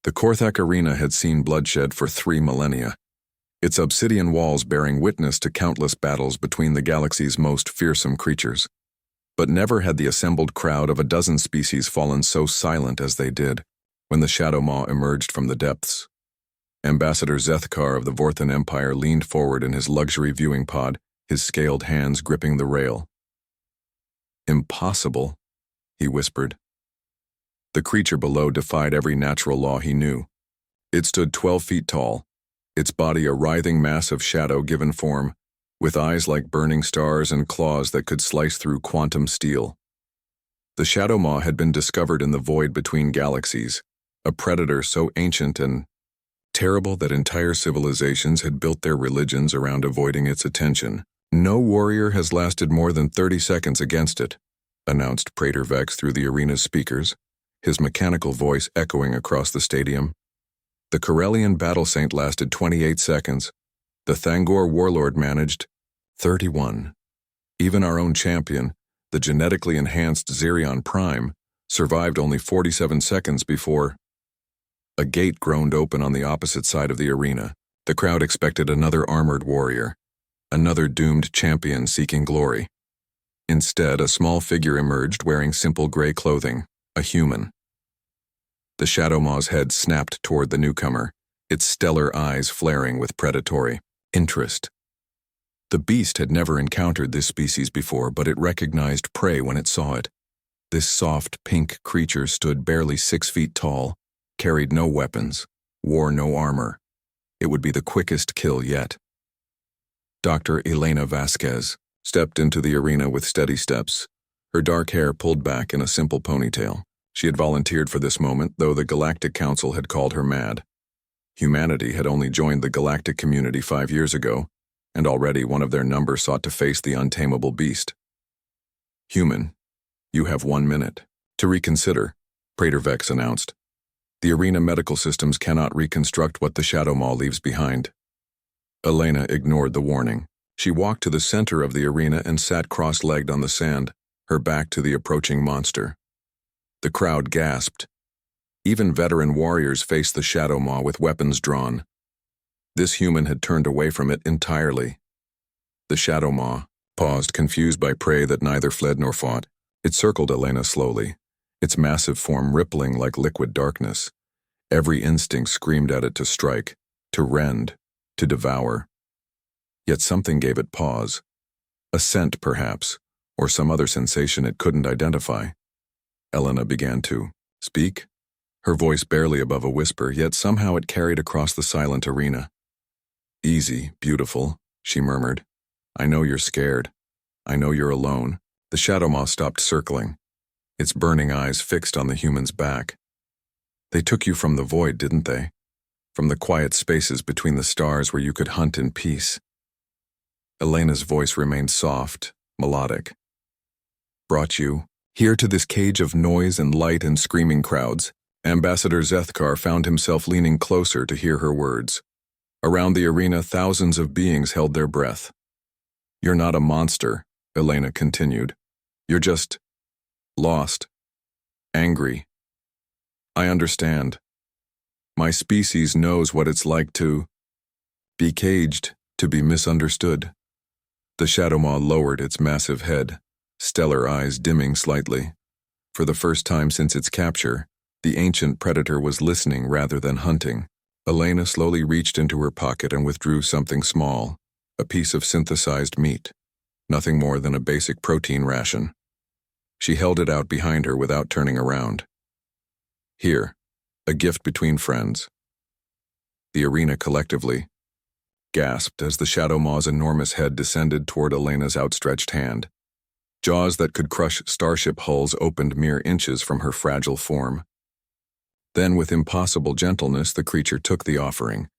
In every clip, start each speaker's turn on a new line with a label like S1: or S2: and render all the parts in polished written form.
S1: The Korthak arena had seen bloodshed for 3 millennia, its obsidian walls bearing witness to countless battles between the galaxy's most fearsome creatures. But never had the assembled crowd of a dozen species fallen so silent as they did when the Shadow Maw emerged from the depths. Ambassador Zethkar of the Vorthan Empire leaned forward in his luxury viewing pod, his scaled hands gripping the rail. "Impossible," he whispered. The creature below defied every natural law he knew. It stood 12 feet tall, its body a writhing mass of shadow-given form, with eyes like burning stars and claws that could slice through quantum steel. The Shadow Maw had been discovered in the void between galaxies, a predator so ancient and terrible that entire civilizations had built their religions around avoiding its attention. "No warrior has lasted more than 30 seconds against it," announced Praetor Vex through the arena's speakers, his mechanical voice echoing across the stadium. "The Corellian battle saint lasted 28 seconds. The Thangor warlord managed 31. Even our own champion, the genetically enhanced Zirion Prime, survived only 47 seconds before—" A gate groaned open on the opposite side of the arena. The crowd expected another armored warrior, another doomed champion seeking glory. Instead, a small figure emerged wearing simple gray clothing, a human. The Shadow Maw's head snapped toward the newcomer, its stellar eyes flaring with predatory interest. The beast had never encountered this species before, but it recognized prey when it saw it. This soft, pink creature stood barely 6 feet tall, carried no weapons, wore no armor. It would be the quickest kill yet. Dr. Elena Vasquez stepped into the arena with steady steps, her dark hair pulled back in a simple ponytail. She had volunteered for this moment, though the Galactic Council had called her mad. Humanity had only joined the galactic community 5 years ago, and already one of their number sought to face the untamable beast. "Human, you have 1 minute to reconsider," Praetor Vex announced. "The arena medical systems cannot reconstruct what the Shadow Maw leaves behind." Elena ignored the warning. She walked to the center of the arena and sat cross-legged on the sand, her back to the approaching monster. The crowd gasped. Even veteran warriors faced the Shadow Maw with weapons drawn. This human had turned away from it entirely. The Shadow Maw paused, confused by prey that neither fled nor fought. It circled Elena slowly, its massive form rippling like liquid darkness. Every instinct screamed at it to strike, to rend, to devour. Yet something gave it pause. A scent, perhaps, or some other sensation it couldn't identify. Elena began to speak, her voice barely above a whisper, yet somehow it carried across the silent arena. "Easy, beautiful," she murmured. "I know you're scared. I know you're alone." The Shadow Maw stopped circling, its burning eyes fixed on the human's back. "They took you from the void, didn't they? From the quiet spaces between the stars where you could hunt in peace." Elena's voice remained soft, melodic. "Brought you here to this cage of noise and light and screaming crowds." Ambassador Zethkar found himself leaning closer to hear her words. Around the arena, thousands of beings held their breath. "You're not a monster," Elena continued. "You're just lost, angry. I understand. My species knows what it's like to be caged, to be misunderstood." The Shadow Maw lowered its massive head, stellar eyes dimming slightly. For the first time since its capture, the ancient predator was listening rather than hunting. Elena slowly reached into her pocket and withdrew something small, a piece of synthesized meat, nothing more than a basic protein ration. She held it out behind her without turning around. "Here, a gift between friends." The arena collectively gasped as the Shadow Maw's enormous head descended toward Elena's outstretched hand. Jaws that could crush starship hulls opened mere inches from her fragile form. Then, with impossible gentleness, the creature took the offering.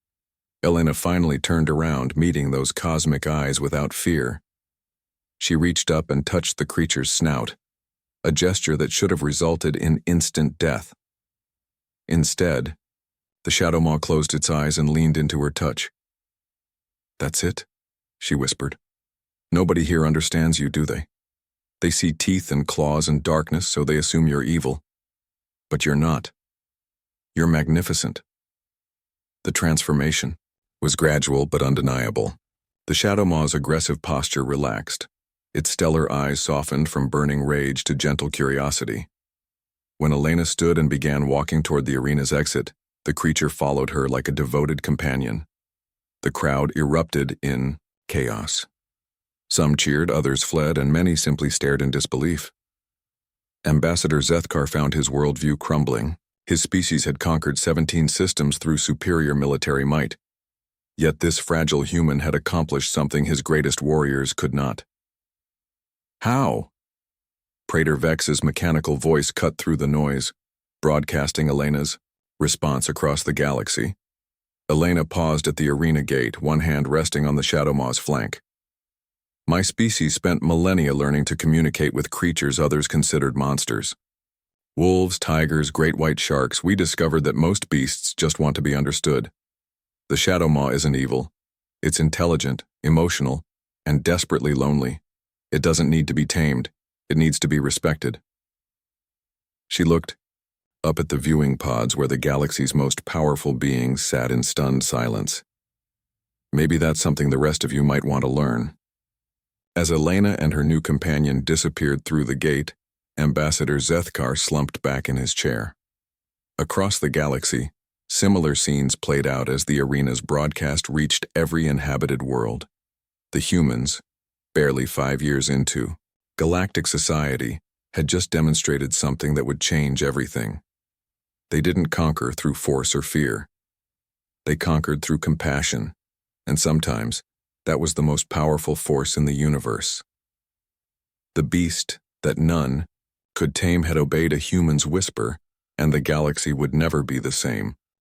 S1: Elena finally turned around, meeting those cosmic eyes without fear. She reached up and touched the creature's snout, a gesture that should have resulted in instant death. Instead, the Shadow Maw closed its eyes and leaned into her touch. "That's it," she whispered. "Nobody here understands you, do they? They see teeth and claws and darkness, so they assume you're evil. But you're not. You're magnificent. The transformation was gradual but undeniable. The Shadow Maw's aggressive posture relaxed. Its stellar eyes softened from burning rage to gentle curiosity. When Elena stood and began walking toward the arena's exit, the creature followed her like a devoted companion. The crowd erupted in chaos. Some cheered, others fled, and many simply stared in disbelief. Ambassador Zethkar found his worldview crumbling. His species had conquered 17 systems through superior military might. Yet this fragile human had accomplished something his greatest warriors could not. How? Praetor Vex's mechanical voice cut through the noise, broadcasting Elena's response across the galaxy. Elena paused at the arena gate, one hand resting on the Shadow Maw's flank. My species spent millennia learning to communicate with creatures others considered monsters. Wolves, tigers, great white sharks, we discovered that most beasts just want to be understood. The Shadow Maw isn't evil. It's intelligent, emotional, and desperately lonely. It doesn't need to be tamed. It needs to be respected. She looked up at the viewing pods where the galaxy's most powerful beings sat in stunned silence. Maybe that's something the rest of you might want to learn. As Elena and her new companion disappeared through the gate, Ambassador Zethkar slumped back in his chair. Across the galaxy, similar scenes played out as the arena's broadcast reached every inhabited world. The humans, barely 5 years into galactic society, had just demonstrated something that would change everything. They didn't conquer through force or fear. They conquered through compassion, and sometimes that was the most powerful force in the universe. The beast that none could tame had obeyed a human's whisper, and the galaxy would never be the same.